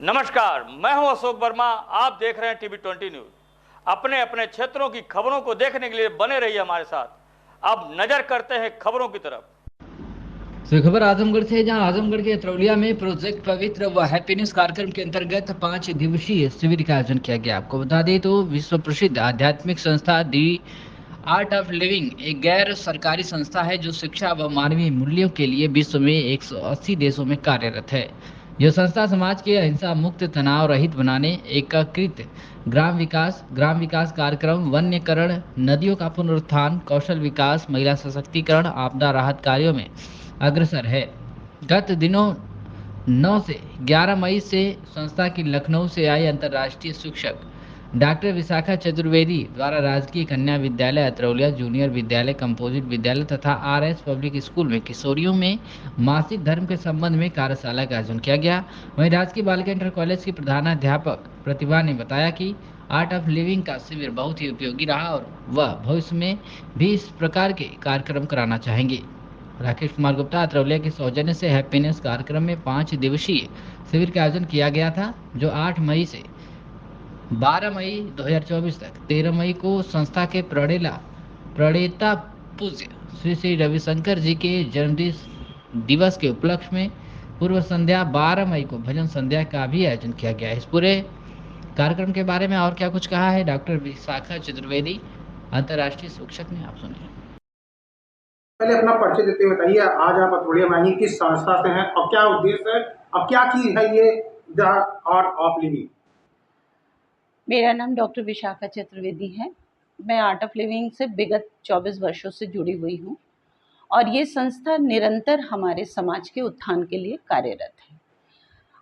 नमस्कार, मैं हूं अशोक वर्मा। आप देख रहे हैं टीवी 20 न्यूज। अपने अपने क्षेत्रों की खबरों को देखने के लिए बने रहिए हमारे साथ। अब नजर करते हैं खबरों की तरफ। खबर आजमगढ़ से, जहां आजमगढ़ के अतरौलिया में प्रोजेक्ट पवित्र व हैप्पीनेस कार्यक्रम के अंतर्गत 5 दिवसीय शिविर का आयोजन किया गया। आपको बता दें तो विश्व प्रसिद्ध आध्यात्मिक संस्था दी आर्ट ऑफ लिविंग एक गैर सरकारी संस्था है जो शिक्षा व मानवीय मूल्यों के लिए विश्व में 180 देशों में कार्यरत है। यह संस्था समाज के अहिंसा मुक्त, तनाव रहित बनाने, एकीकृत ग्राम विकास कार्यक्रम, वन्यकरण, नदियों का पुनरुत्थान, कौशल विकास, महिला सशक्तिकरण, आपदा राहत कार्यों में अग्रसर है। गत दिनों 9 से 11 मई से संस्था की लखनऊ से आई अंतर्राष्ट्रीय शिक्षक डॉक्टर विशाखा चतुर्वेदी द्वारा राजकीय कन्या विद्यालय अतरौलिया, जूनियर विद्यालय, कंपोजिट विद्यालय तथा आरएस पब्लिक स्कूल में किशोरियों में मासिक धर्म के संबंध में कार्यशाला का आयोजन किया गया। वहीं राजकीय बालिका इंटर कॉलेज की प्रधानाध्यापक प्रतिभा ने बताया कि आर्ट ऑफ लिविंग का शिविर बहुत ही उपयोगी रहा और वह भविष्य में भी इस प्रकार के कार्यक्रम कराना चाहेंगे। राकेश कुमार गुप्ता, अतरौलिया के सौजन्य से हैप्पीनेस कार्यक्रम में 5 दिवसीय शिविर का आयोजन किया गया था, जो 8 मई से 12 मई 2024 तक 13 मई को संस्था के प्रणेता पूज्य श्री श्री रविशंकर जी के जन्मदिन दिवस के उपलक्ष्य में पूर्व संध्या 12 मई को भजन संध्या का भी आयोजन किया गया। इस पूरे कार्यक्रम के बारे में और क्या कुछ कहा है डॉक्टर विशाखा चतुर्वेदी, अंतर्राष्ट्रीय शिक्षक ने, आप सुनिए। पहले अपना परिचय देते हुए बताइए, आज आप अतरौलिया में आई किस संस्था से हैं और क्या उद्देश्य है और क्या चीज है ये द आर्ट ऑफ लिविंग? मेरा नाम डॉक्टर विशाखा चतुर्वेदी है। मैं आर्ट ऑफ लिविंग से विगत 24 वर्षों से जुड़ी हुई हूँ और ये संस्था निरंतर हमारे समाज के उत्थान के लिए कार्यरत है।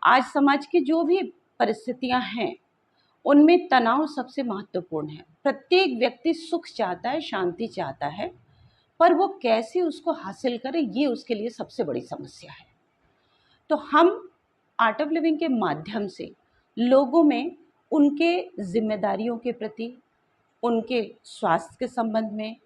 आज समाज की जो भी परिस्थितियाँ हैं उनमें तनाव सबसे महत्वपूर्ण है। प्रत्येक व्यक्ति सुख चाहता है, शांति चाहता है, पर वो कैसे उसको हासिल करे, ये उसके लिए सबसे बड़ी समस्या है। तो हम आर्ट ऑफ लिविंग के माध्यम से लोगों में उनके जिम्मेदारियों के प्रति, उनके स्वास्थ्य के संबंध में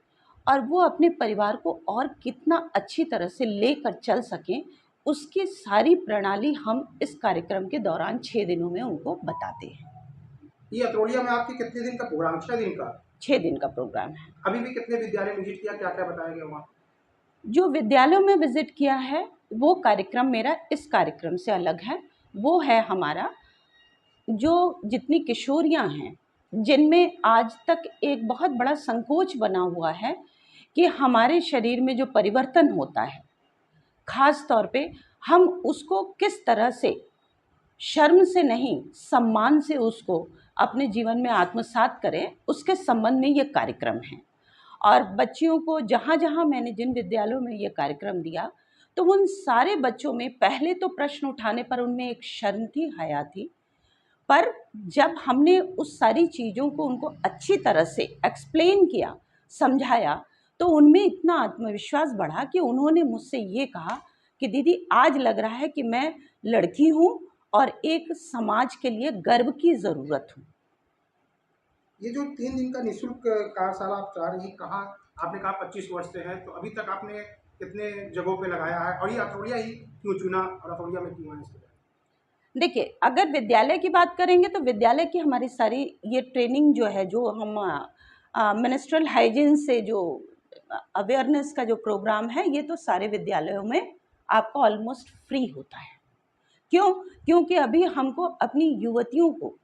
और वो अपने परिवार को और कितना अच्छी तरह से लेकर चल सकें, उसकी सारी प्रणाली हम इस कार्यक्रम के दौरान 6 दिनों में उनको बताते हैं। ये अतरौलिया में आपके कितने दिन का प्रोग्राम? 6 दिन का? 6 दिन का प्रोग्राम है। अभी भी कितने विद्यालय विजिट किया, क्या क्या बताया गया वहाँ? जो विद्यालयों में विजिट किया है वो कार्यक्रम मेरा इस कार्यक्रम से अलग है। वो है हमारा जो जितनी किशोरियां हैं जिनमें आज तक एक बहुत बड़ा संकोच बना हुआ है कि हमारे शरीर में जो परिवर्तन होता है, खास तौर पे हम उसको किस तरह से शर्म से नहीं, सम्मान से उसको अपने जीवन में आत्मसात करें, उसके संबंध में ये कार्यक्रम है। और बच्चियों को जहाँ जहाँ मैंने जिन विद्यालयों में ये कार्यक्रम दिया, तो उन सारे बच्चों में पहले तो प्रश्न उठाने पर उनमें एक शर्म थी, हया थी, पर जब हमने उस सारी चीज़ों को उनको अच्छी तरह से एक्सप्लेन किया, समझाया, तो उनमें इतना आत्मविश्वास बढ़ा कि उन्होंने मुझसे ये कहा कि दीदी आज लग रहा है कि मैं लड़की हूँ और एक समाज के लिए गर्व की ज़रूरत हूँ। ये जो 3 दिन का निःशुल्क कार्यशाला आप चला रही, कहाँ आपने कहा 25 वर्ष से है, तो अभी तक आपने कितने जगहों पे लगाया है और ये अतरौलिया ही क्यों चुना और अतरौलिया में क्यों है? देखिए, अगर विद्यालय की बात करेंगे तो विद्यालय की हमारी सारी ये ट्रेनिंग जो है, जो हम मेंस्ट्रुअल हाइजीन से जो अवेयरनेस का जो प्रोग्राम है, ये तो सारे विद्यालयों में आपका ऑलमोस्ट फ्री होता है। क्यों? क्योंकि अभी हमको अपनी युवतियों को,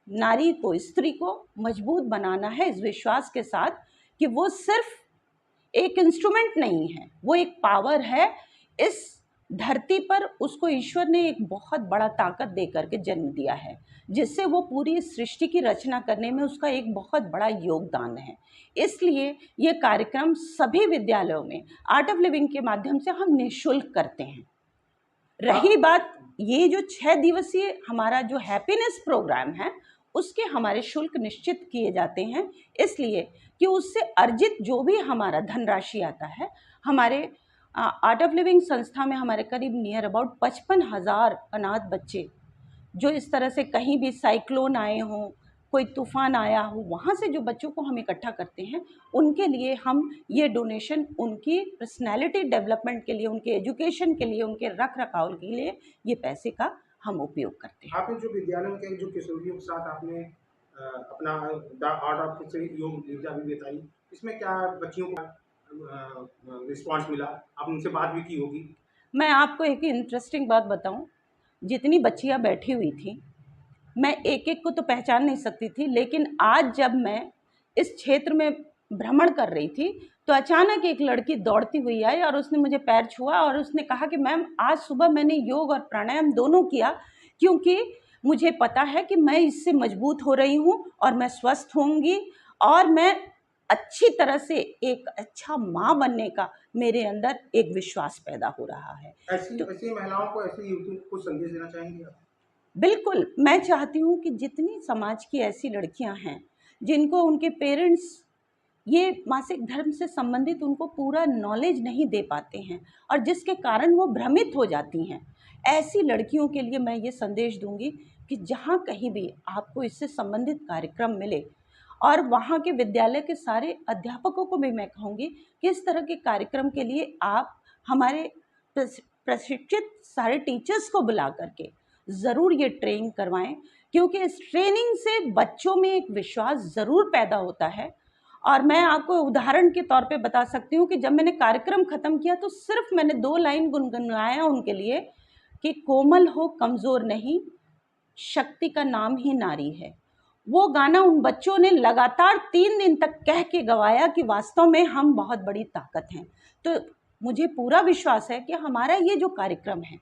नारी को, स्त्री को मजबूत बनाना है इस विश्वास के साथ कि वो सिर्फ एक इंस्ट्रूमेंट नहीं है, वो एक पावर है। इस धरती पर उसको ईश्वर ने एक बहुत बड़ा ताकत दे करके जन्म दिया है, जिससे वो पूरी सृष्टि की रचना करने में उसका एक बहुत बड़ा योगदान है। इसलिए ये कार्यक्रम सभी विद्यालयों में आर्ट ऑफ लिविंग के माध्यम से हम निःशुल्क करते हैं। रही बात ये जो 6 दिवसीय हमारा जो हैप्पीनेस प्रोग्राम है, उसके हमारे शुल्क निश्चित किए जाते हैं, इसलिए कि उससे अर्जित जो भी हमारा धनराशि आता है, हमारे आर्ट ऑफ लिविंग संस्था में हमारे करीब नियर अबाउट 55,000 अनाथ बच्चे, जो इस तरह से कहीं भी साइक्लोन आए हों, कोई तूफ़ान आया हो, वहाँ से जो बच्चों को हम इकट्ठा करते हैं, उनके लिए हम ये डोनेशन उनकी पर्सनैलिटी डेवलपमेंट के लिए, उनके एजुकेशन के लिए, उनके रख रखाव के लिए ये पैसे का हम उपयोग करते हैं। आपने जो विद्यालयों के जो किशोरियों के साथ आपने अपना द आर्ट ऑफ से योग विद्या भी बताई, इसमें क्या बच्चियों का रिस्पॉन्स मिला? आपने उनसे बात भी की होगी। मैं आपको एक इंटरेस्टिंग बात बताऊं, जितनी बच्चियां बैठी हुई थी मैं एक एक को तो पहचान नहीं सकती थी, लेकिन आज जब मैं इस क्षेत्र में भ्रमण कर रही थी तो अचानक एक लड़की दौड़ती हुई आई और उसने मुझे पैर छुआ और उसने कहा कि मैम आज सुबह मैंने योग और प्राणायाम दोनों किया, क्योंकि मुझे पता है कि मैं इससे मजबूत हो रही हूँ और मैं स्वस्थ होंगी और मैं अच्छी तरह से एक अच्छा माँ बनने का मेरे अंदर एक विश्वास पैदा हो रहा है। ऐसी महिलाओं को, ऐसी युवतियों को कुछ संदेश देना चाहेंगे आप? बिल्कुल, मैं चाहती हूँ कि जितनी समाज की ऐसी लड़कियां हैं जिनको उनके पेरेंट्स ये मासिक धर्म से संबंधित उनको पूरा नॉलेज नहीं दे पाते हैं और जिसके कारण वो भ्रमित हो जाती हैं, ऐसी लड़कियों के लिए मैं ये संदेश दूंगी कि जहाँ कहीं भी आपको इससे संबंधित कार्यक्रम मिले, और वहाँ के विद्यालय के सारे अध्यापकों को भी मैं कहूँगी कि इस तरह के कार्यक्रम के लिए आप हमारे प्रशिक्षित सारे टीचर्स को बुला करके ज़रूर ये ट्रेनिंग करवाएं, क्योंकि इस ट्रेनिंग से बच्चों में एक विश्वास ज़रूर पैदा होता है। और मैं आपको उदाहरण के तौर पे बता सकती हूँ कि जब मैंने कार्यक्रम ख़त्म किया तो सिर्फ मैंने 2 लाइन गुनगुनाया उनके लिए कि कोमल हो कमज़ोर नहीं, शक्ति का नाम ही नारी है। वो गाना उन बच्चों ने लगातार 3 दिन तक कह के गवाया कि वास्तव में हम बहुत बड़ी ताकत हैं। तो मुझे पूरा विश्वास है कि हमारा ये जो कार्यक्रम है,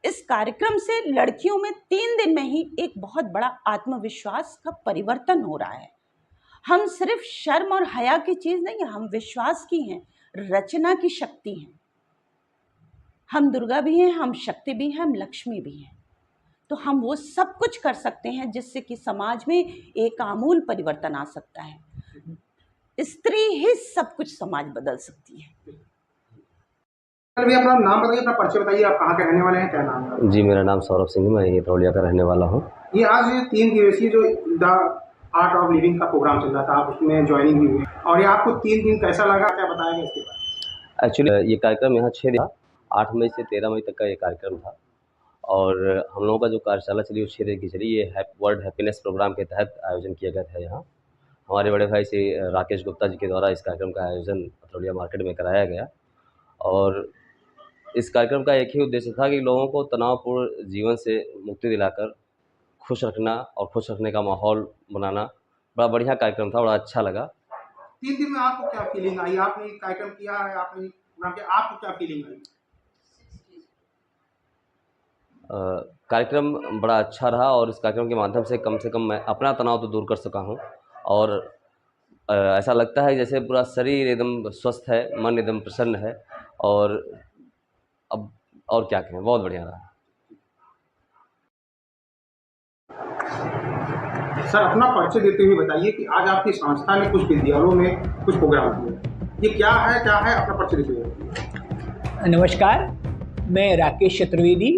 इस कार्यक्रम से लड़कियों में 3 दिन में ही एक बहुत बड़ा आत्मविश्वास का परिवर्तन हो रहा है। हम सिर्फ शर्म और हया की चीज़ नहीं, हम विश्वास की हैं, रचना की शक्ति हैं। हम दुर्गा भी हैं, हम शक्ति भी हैं, हम लक्ष्मी भी हैं। तो हम वो सब कुछ कर सकते हैं जिससे कि समाज में एक आमूल परिवर्तन आ सकता है। स्त्री ही सब कुछ समाज बदल सकती है। अभी अपना नाम बताइए, अपना परिचय बताइए, आप कहाँ के रहने वाले हैं, क्या नाम है? जी, मेरा नाम सौरभ सिंह है, मैं ये अतरौलिया का रहने वाला हूँ। ये आज 3 दिवसीय जो द आर्ट ऑफ लिविंग का प्रोग्राम चल रहा था, आप उसमें ज्वाइनिंग भी हुई और ये आपको 3 दिन कैसा लगा, क्या बताएंगे इसके बारे में? एक्चुअली ये कार्यक्रम यहाँ 6 दिन, 8 मई से 13 मई तक का ये कार्यक्रम था और हम लोगों का जो कार्यशाला चली वो 6 दिन की चली। ये वर्ल्ड हैप्पीनेस प्रोग्राम के तहत आयोजन किया गया था। यहाँ हमारे बड़े भाई श्री राकेश गुप्ता जी के द्वारा इस कार्यक्रम का आयोजन अतरौलिया मार्केट में कराया गया और इस कार्यक्रम का एक ही उद्देश्य था कि लोगों को तनावपूर्ण जीवन से मुक्ति दिलाकर खुश रखना और खुश रखने का माहौल बनाना। बड़ा बढ़िया कार्यक्रम था, बड़ा अच्छा लगा। 3 दिन में आपको क्या फीलिंग आई? आपने कार्यक्रम किया है, आपने प्रोग्राम किया, आपको क्या फीलिंग आई? कार्यक्रम बड़ा अच्छा रहा और इस कार्यक्रम के माध्यम से कम मैं अपना तनाव तो दूर कर सका हूँ और ऐसा लगता है जैसे पूरा शरीर एकदम स्वस्थ है, मन एकदम प्रसन्न है और अब और क्या कहें, बहुत बढ़िया रहा। सर, अपना परिचय देते हुए बताइए कि आज आपकी संस्था ने कुछ विद्यालयों में कुछ प्रोग्राम किए, ये क्या है अपना परिचय देते हुए। नमस्कार, मैं राकेश चतुर्वेदी,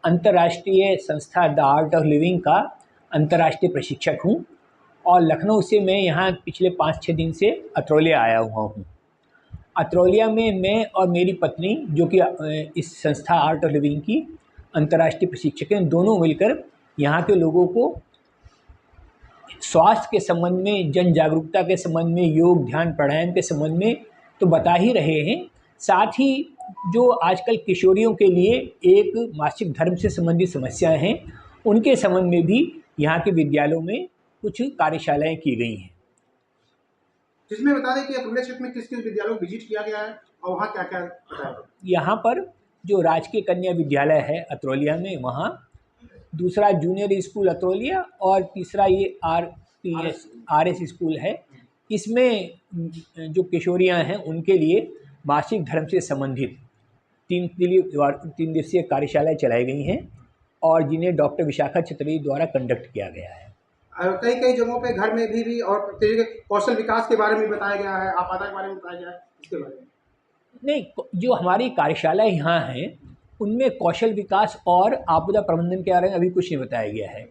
अंतर्राष्ट्रीय संस्था द आर्ट ऑफ लिविंग का अंतर्राष्ट्रीय प्रशिक्षक हूँ और लखनऊ से मैं यहाँ पिछले 5-6 दिन से अतरौलिया आया हुआ हूँ। अतरौलिया में मैं और मेरी पत्नी, जो कि इस संस्था आर्ट ऑफ लिविंग की अंतर्राष्ट्रीय प्रशिक्षक हैं, दोनों मिलकर यहाँ के लोगों को स्वास्थ्य के संबंध में, जन जागरूकता के संबंध में, योग ध्यान प्राणायाम के संबंध में तो बता ही रहे हैं, साथ ही जो आजकल किशोरियों के लिए एक मासिक धर्म से संबंधित समस्याएं हैं, उनके संबंध में भी यहाँ के विद्यालयों में कुछ कार्यशालाएं की गई हैं। जिसमें बता दें कि अतरौलिया क्षेत्र में किस-किस विद्यालयों को विजिट किया गया है और वहाँ क्या-क्या बताया? यहाँ पर जो राजकीय कन्या विद्यालय है अतरौलिया में, वहाँ दूसरा जूनियर स्कूल अतरौलिया और तीसरा ये RS स्कूल है। इसमें जो किशोरियाँ हैं उनके लिए मासिक धर्म से संबंधित 3 दिवसीय कार्यशालाएँ चलाई गई हैं और जिन्हें डॉक्टर विशाखा चतुर्वेदी द्वारा कंडक्ट किया गया है। कई जगहों पे घर में भी और कौशल विकास के बारे में बताया गया है, आपदा के बारे में बताया गया है, इसके बारे में? नहीं, जो हमारी कार्यशालाएँ यहाँ हैं उनमें कौशल विकास और आपदा प्रबंधन के बारे में अभी कुछ नहीं बताया गया है।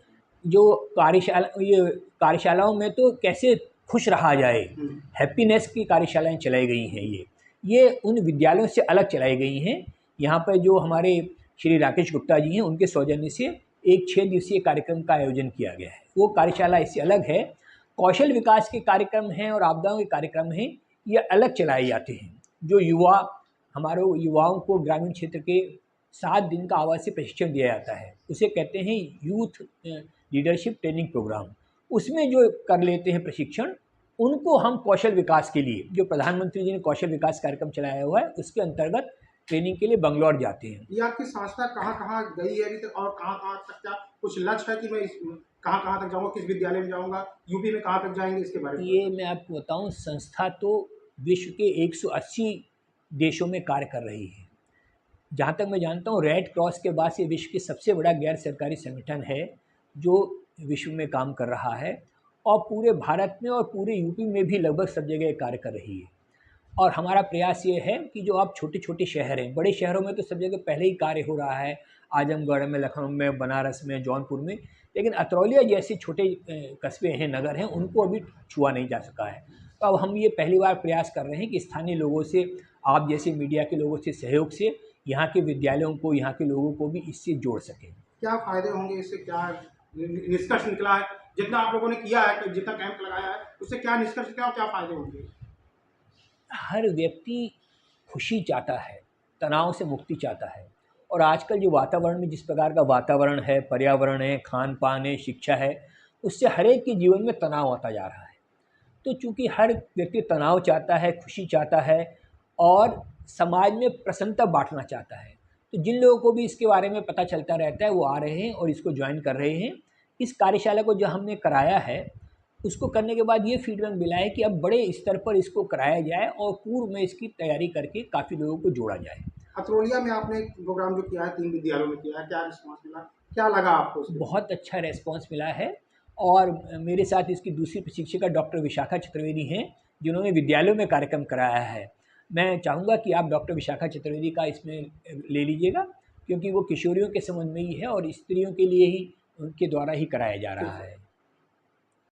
जो कार्यशालाओं में तो कैसे खुश रहा जाए, हैप्पीनेस की कार्यशालाएँ चलाई गई हैं। ये उन विद्यालयों से अलग चलाई गई हैं। यहाँ पर जो हमारे श्री राकेश गुप्ता जी हैं, उनके सौजन्य से एक 6 दिवसीय कार्यक्रम का आयोजन किया गया है। वो कार्यशाला इससे अलग है। कौशल विकास के कार्यक्रम हैं और आपदाओं के कार्यक्रम हैं, ये अलग चलाए जाते हैं। जो हमारे युवाओं को ग्रामीण क्षेत्र के 7 दिन का आवासीय प्रशिक्षण दिया जाता है, उसे कहते हैं यूथ लीडरशिप ट्रेनिंग प्रोग्राम। उसमें जो कर लेते हैं प्रशिक्षण, उनको हम कौशल विकास के लिए, जो प्रधानमंत्री जी ने कौशल विकास कार्यक्रम चलाया हुआ है, उसके अंतर्गत ट्रेनिंग के लिए बंगलौर जाते हैं। ये आपकी संस्था कहाँ कहाँ गई है अभी तक और कहाँ कहाँ तक, क्या कुछ लक्ष्य है कि मैं कहाँ कहाँ तक जाऊँगा, किस विद्यालय में जाऊँगा, यूपी में कहाँ तक जाएंगे, इसके बारे में? ये मैं आपको बताऊं, संस्था तो विश्व के 180 देशों में कार्य कर रही है। जहाँ तक मैं जानता हूँ, रेड क्रॉस के बाद से विश्व के सबसे बड़ा गैर सरकारी संगठन है जो विश्व में काम कर रहा है, और पूरे भारत में और पूरे यूपी में भी लगभग सब जगह कार्य कर रही है। और हमारा प्रयास ये है कि जो आप छोटे छोटे शहर हैं, बड़े शहरों में तो सब जगह पहले ही कार्य हो रहा है, आजमगढ़ में, लखनऊ में, बनारस में, जौनपुर में, लेकिन अतरौलिया जैसे छोटे कस्बे हैं, नगर हैं, उनको अभी छुआ नहीं जा सका है। तो अब हम ये पहली बार प्रयास कर रहे हैं कि स्थानीय लोगों से, आप जैसे मीडिया के लोगों से सहयोग से यहाँ के विद्यालयों को, यहाँ के लोगों को भी इससे जोड़ सकें। क्या फायदे होंगे इससे, क्या निष्कर्ष निकला है जितना आप लोगों ने किया है, जितना कैंप लगाया है, उससे क्या निष्कर्ष निकला और क्या फायदे होंगे? हर व्यक्ति खुशी चाहता है, तनाव से मुक्ति चाहता है, और आजकल जो वातावरण में जिस प्रकार का वातावरण है, पर्यावरण है, खान पान है, शिक्षा है, उससे हर एक के जीवन में तनाव आता जा रहा है। तो चूँकि हर व्यक्ति तनाव चाहता है, खुशी चाहता है और समाज में प्रसन्नता बांटना चाहता है, तो जिन लोगों को भी इसके बारे में पता चलता रहता है वो आ रहे हैं और इसको ज्वाइन कर रहे हैं। इस कार्यशाला को जो हमने कराया है, उसको करने के बाद ये फीडबैक मिला है कि अब बड़े स्तर पर इसको कराया जाए और पूर्व में इसकी तैयारी करके काफ़ी लोगों को जोड़ा जाए। अतरौलिया में आपने प्रोग्राम जो किया है, 3 विद्यालयों में किया है, क्या रिस्पॉन्स मिला, क्या लगा आपको उसमें? बहुत अच्छा रेस्पॉन्स मिला है, और मेरे साथ इसकी दूसरी प्रशिक्षिका डॉक्टर विशाखा चतुर्वेदी हैं, जिन्होंने विद्यालयों में कार्यक्रम कराया है। मैं चाहूँगा कि आप डॉक्टर विशाखा चतुर्वेदी का इसमें ले लीजिएगा, क्योंकि वो किशोरियों के संबंध में ही है और स्त्रियों के लिए ही उनके द्वारा ही कराया जा रहा है।